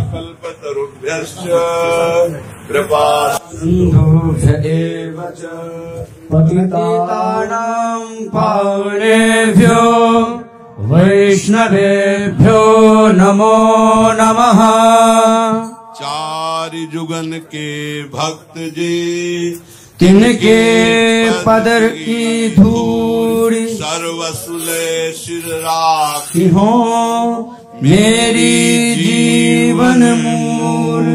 कल्पतरुभ्यश्च कृपा सिन्धुभ्य एव च पतितानां पावनेभ्यो वैष्णवेभ्यो नमो नमः। चारि जुगन के भक्त जी तिनके पदर की धूड़ी सर्वसुले सिर राखी हो मेरी जीवन मूल।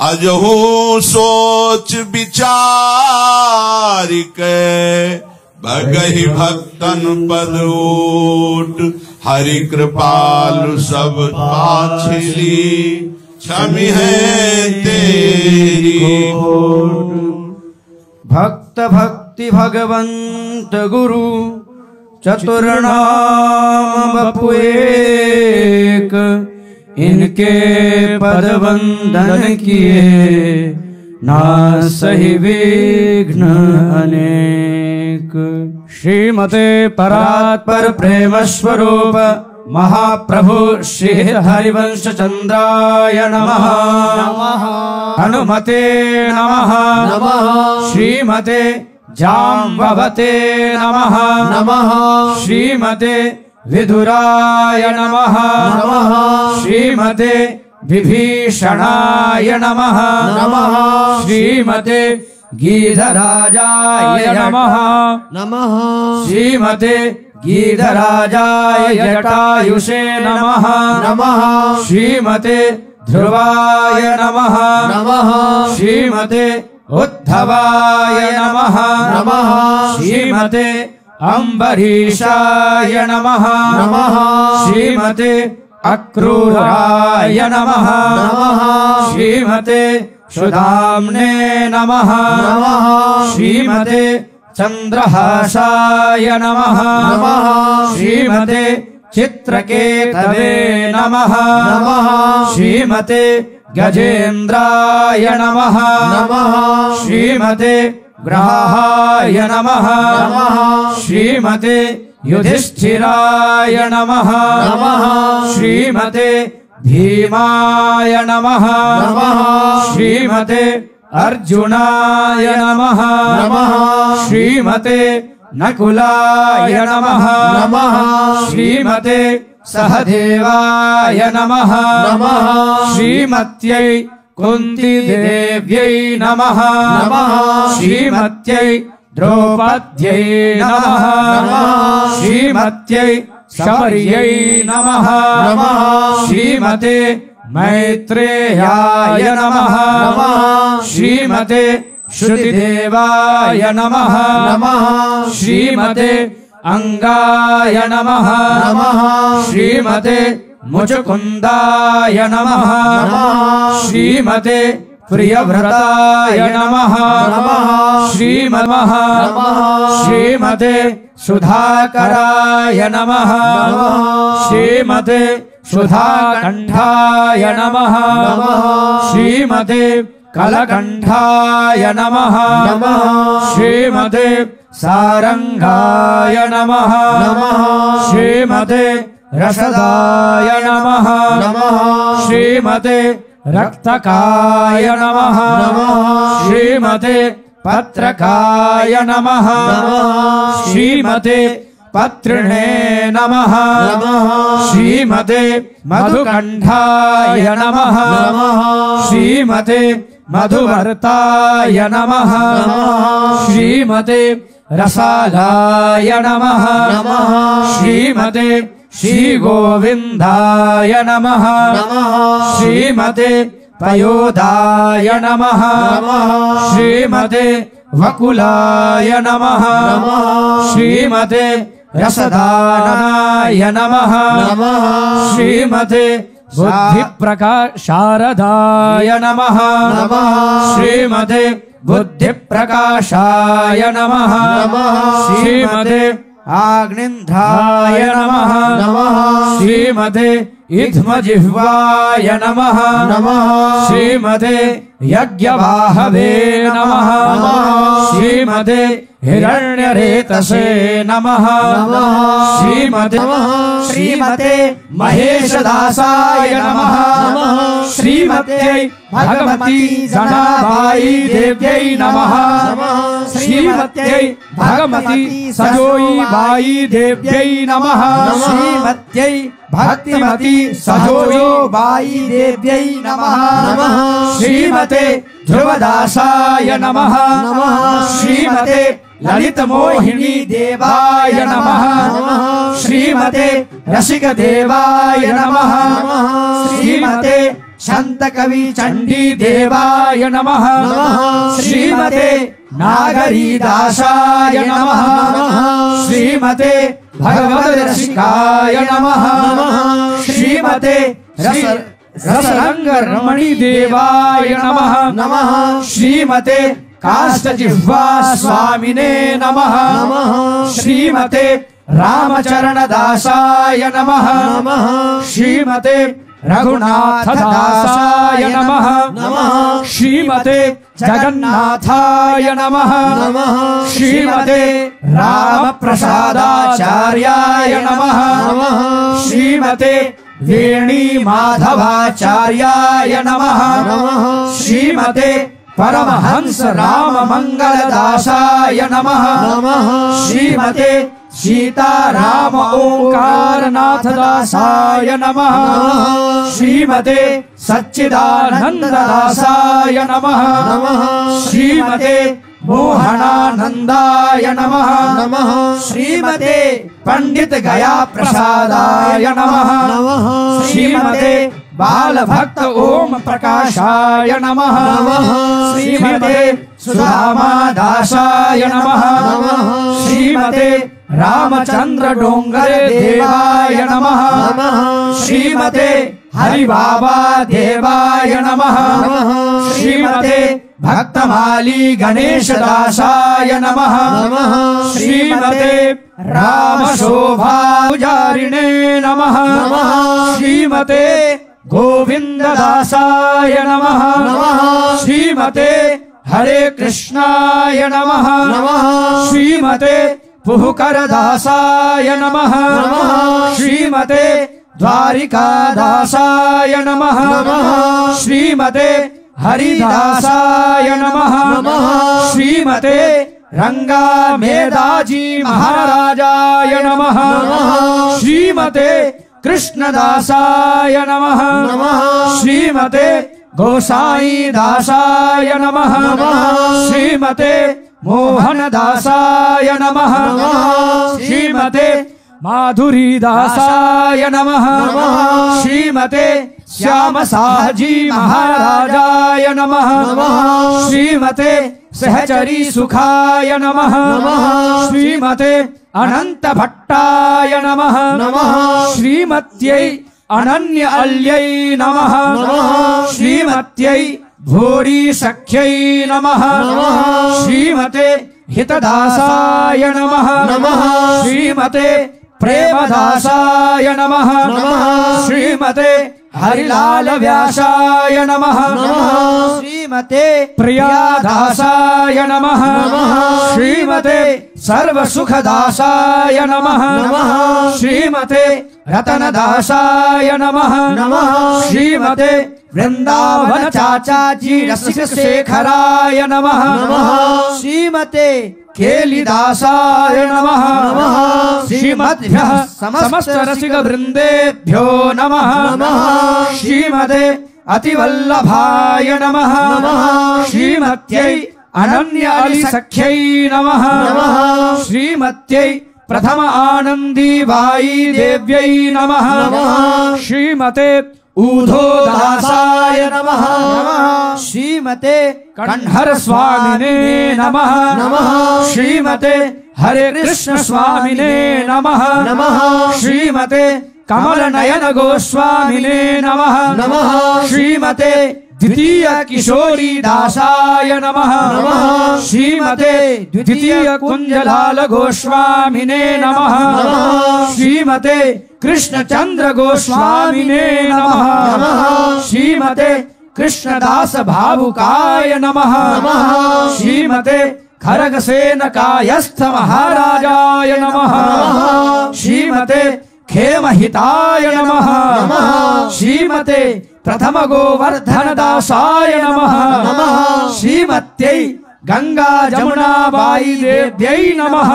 अजहू सोच विचार के भगहि भक्तन पद ऊट। हरि कृपालु सब पाछली क्षमि है तेरी ओट। भक्त भक्ति भगवंत गुरु चतुर्नाम बपु एक। इनके पद वंदन किए ना सही विघ्न अनेक। श्रीमते परात्पर प्रेम स्वरूप महाप्रभु श्री हरिवंश चंद्राय नमः। हनुमते नमः। श्रीमते जाम्बवते नमः। श्रीमते विदुराय नमः। श्रीमते विभीषणाय नमः। श्रीमते गीधराजाय नमः। श्रीमते गीधराजाय जटायुषे नमः। श्रीमते ध्रुवाय नमः। श्रीमते उद्धवाय नमः। श्रीमते अम्बरीशाय नमः। श्रीमते अक्रूराय नमः। श्रीमते सुदाम्ने नमः। श्रीमते चंद्रहासाय नमः। श्रीमते चित्रकेतवे नमः। श्रीमते गजेन्द्राय नमः। श्रीमते ग्रहाय नमः। श्रीमते युधिष्ठिराय नमः। श्रीमते भीमाय नमः। श्रीमते अर्जुनाय नमः। श्रीमते नकुलाय नमः। श्रीमते सहदेवाय नमः। श्रीमत्यै कुन्तीदेव्यै नमः। श्रीमत्यै द्रौपद्यै नमः। श्रीमत्यै शबर्यै नमः। श्रीमते मैत्रेयाय नमः। श्रीमते श्रुतिदेवाय नमः। श्रीमते अंगाय नमः। श्रीमते मुचुकुंदाय नमः। श्रीमते प्रियव्रताय नमः। श्रीमते सुधाकराय नमः। श्रीमते सुधाकंठाय नमः। श्रीमते कलकंठाय नमः। श्रीमते सारंगाय नमः। श्रीमते रसदाय नमः। श्रीमते रक्तकाय नमः। श्रीमते पत्रकाय नमः। श्रीमते पत्रिणे नमः। श्रीमते मधुकंठाय नमः। श्रीमते मधुवर्ताय नमः। श्रीमते रसालाय नमः। श्रीमते श्री गोविंदाय नमः। श्रीमते पयोदाय नमः। श्रीमते वकुलाय नमः। श्रीमते रसदानाय नमः। श्रीमते बुद्धिप्रकाशारदाय नमः। श्रीमते बुद्धिप्रकाशाय नमः। श्रीमते आग्निन्धाय नमः। श्रीमते इध्मजिह्वाय नमः श्रीमते यज्ञवाहवे नमः श्रीमते हिरण्यरेतसे नमः श्रीमते महेशदासाय नमः श्रीमत्यै भगवती जनाबाई देव्यै नमः श्रीमत्यै भगवती सजोई बाई देव्यै नमः श्रीमत्यै भक्तिमती सजोयो बाई देव्यै नमः श्रीमते ध्रुवदासाय नमः श्रीमते ललित मोहिनी देवाय नमः श्रीमते रसिक देवाय नमः श्रीमते शांत कवि चंडी देवाय नमः श्रीमते नागरी दासाय नमः श्रीमते भगवद रसिकाय नमः श्रीमते रसरंग रमणी देवाय नमः श्रीमते काष्ठजिह्वा स्वामिने नमः श्रीमते रामचरण दासाय नमः श्रीमते रघुनाथ दासाय नमः श्रीमते जगन्नाथाय नमः श्रीमते राम प्रसादाचार्याय नमः श्रीमते वेणी माधवाचार्याय नमः श्रीमते परमहंस राम मंगलदासाय नमः श्रीमते सीताराम ओंकारनाथ दासाय नमः श्रीमते सच्चिदानंद दासाय नमः श्रीमते मोहनानंदाय नमः श्रीमते पंडित गया प्रसादाय नमः श्रीमते बाल भक्त ओम प्रकाशाय नमः श्रीमते सुदामा दासाय नमः श्रीमते रामचंद्र डोंगरे देवाय नमः श्रीमते हरि बाबा देवाय नमः श्रीमते भक्तमाली गणेश दासाय नमः श्रीमते राम शोभा पुजारिणे नमः श्रीमते गोविंद दासाय नमः श्रीमते हरे कृष्णाय नमः श्रीमते पुहकर दासाय नमः श्रीमते द्वारिका दासाय नमः श्रीमते हरिदासाय नमः श्रीमते रंगा मेदाजी महाराजाय नमः श्रीमते कृष्णदासाय नमः श्रीमते गोसाई दासाय नमः श्रीमते मोहन दासाय नमः श्रीमते माधुरी दासाय नमः श्रीमते श्याम साहजी महाराजाय नमः श्रीमते सहचरी सुखाय नमः श्रीमते अनंत भट्टाय नमः श्रीमत्यै अनन्य अल्यै नमः श्रीमत्यै भोरी सख्यै नमः श्रीमते हितदासाय नमः श्रीमते प्रेमदासाय नमः श्रीमते हरिलाल व्यासाय नमः श्रीमते प्रियादासाय नमः श्रीमते सर्वसुखदासाय नमः श्रीमते रतनदासाय नमः श्रीमते वृंदावन चाचाजी रसिक शेखराय नमः श्रीमते केलिदासाय नमः श्रीमद्भ्यः समस्त रसिक वृंदेभ्यो नमः श्रीमते अतिवल्लभाय नमः श्रीमत्यै अनन्य अली सख्यै नमः श्रीमत्यै प्रथम आनंदी बाई देव्यै नमः श्रीमते ऊधो दासाय नमः श्रीमते कण्हर स्वामिने नमः श्रीमते हरे कृष्ण स्वामिने नमः श्रीमते कमल नयन गोस्वामिने नमः श्रीमते द्वितीय किशोरी दासाय नमः श्रीमते द्वितीय कुंजलाल गोस्वामिने नमः श्रीमते कृष्णचंद्र गोस्वामिने नमः। श्रीमते कृष्णदास भावुकाय नमः। श्रीमते खरगसेन कायस्थ महाराजाय नमः। श्रीमते खेमहिताय नमः। श्रीमते प्रथम गोवर्धन दासाय नमः। श्रीमत्यै गंगा जमुना बाई देव्यै नमः।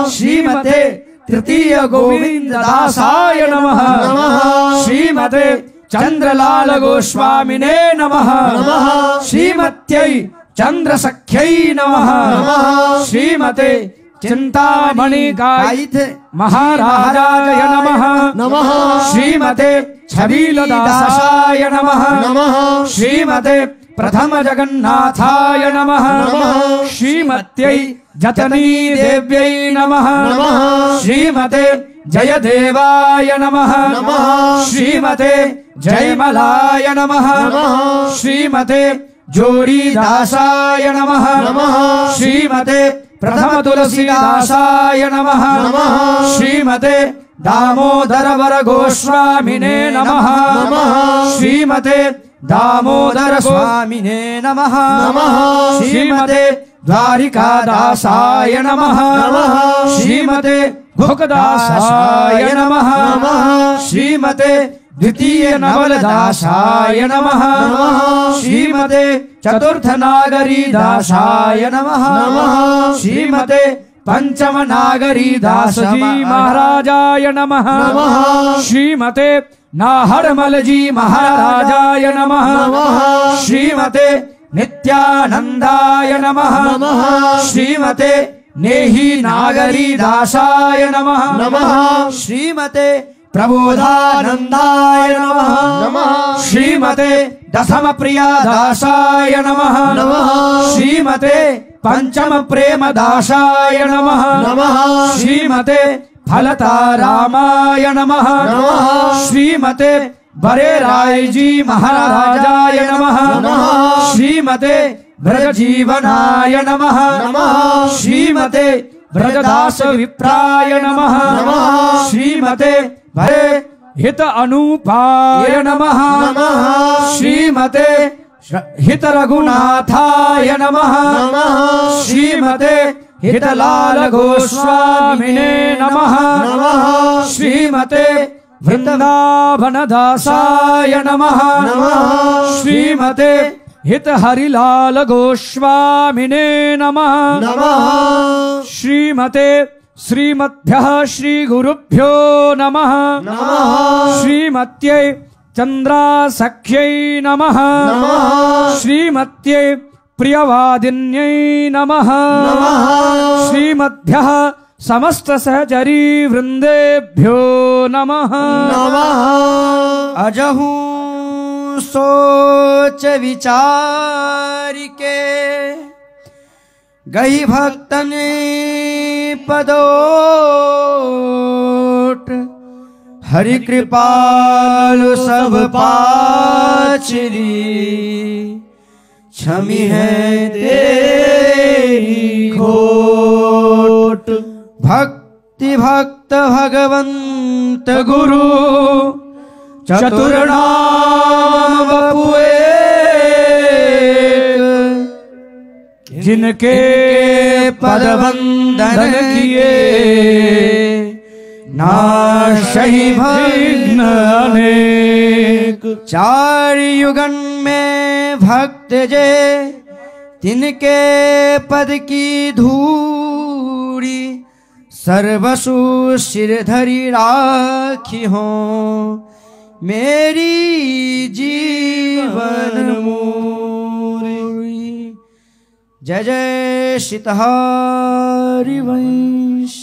श्रीमते तृतीय गोविंद दासाय नमः। श्रीमते चंद्रलाल गोस्वामिने नमः। श्रीमत्यै चंद्रसख्यै नमः। श्रीमते चिंतामणि गायित महाराजाय नमः। श्रीमते छबीलदासाय नमः। श्रीमते प्रथम जगन्नाथाय नमः। श्रीमत्यै जतनी देव्यै नमः। श्रीमते जयदेवाय नमः। श्रीमते जयमलाय नमः। श्रीमते जोड़ीदासाय नमः। श्रीमते प्रथम तुलसीदासाय नमः। श्रीमते दामोदर वर गोस्वामिने नमः। श्रीमते दामोदर स्वामिने नमः। श्रीमते द्वारिकादासाय नमः। श्रीमते भुकदासाय नमः। श्रीमते द्वितीय नवलदासाय नमः। श्रीमते चतुर्थ नागरी दासाय नमः। श्रीमते पंचम नागरी दास जी महाराजाय नमः। श्रीमते नाहरमल जी महाराजाय नमः। श्रीमते नित्यानंदाय नमः। श्रीमते नेही नागरी दासाय नमः। श्रीमते प्रबोधानंदाय नमः। श्रीमते दशम प्रिया दासाय नमः। श्रीमते पंचम प्रेम दासाय नमः। श्रीमते फलता रामाय नमः। श्रीमते बरे राय जी महाराजाय नमः। श्रीमते ब्रज जीवनाय नमः। श्रीमते ब्रजदास विप्राय नमः। श्रीमते भरे हित अनूपाय नमः। श्रीमते हित रघुनाथाय नमः। श्रीमते हितलाल गोस्वामिने नमः। श्रीमते वृंदावन दासाय नमः। श्रीमते हित हरिलाल गोस्वामिने नमः। श्रीमते श्रीमद्भ्यः श्री गुरुभ्यो नमः। श्रीमत्यै चंद्रासख्यै नमः। श्रीमत्यै प्रियवादिन्यै नमः। श्रीमद्भ्यः समस्त सहचरी वृंदेभ्यो नमः। अजहू सोच विचार के गई भक्तने पदोट। हरि कृपालु सब पाचरी क्षमी है तेरी खोट। भक्ति भक्त भगवंत गुरु चतुर्नाम बपुए। जिनके पद वंदन किए नाशहि विघ्न अनेक। चार युगन में भक्त जे तिनके पद की धूड़ी सर्वसु सिरधरि राखी हो। मेरी जीवन मूरी। जय जय सीताहरि वंश।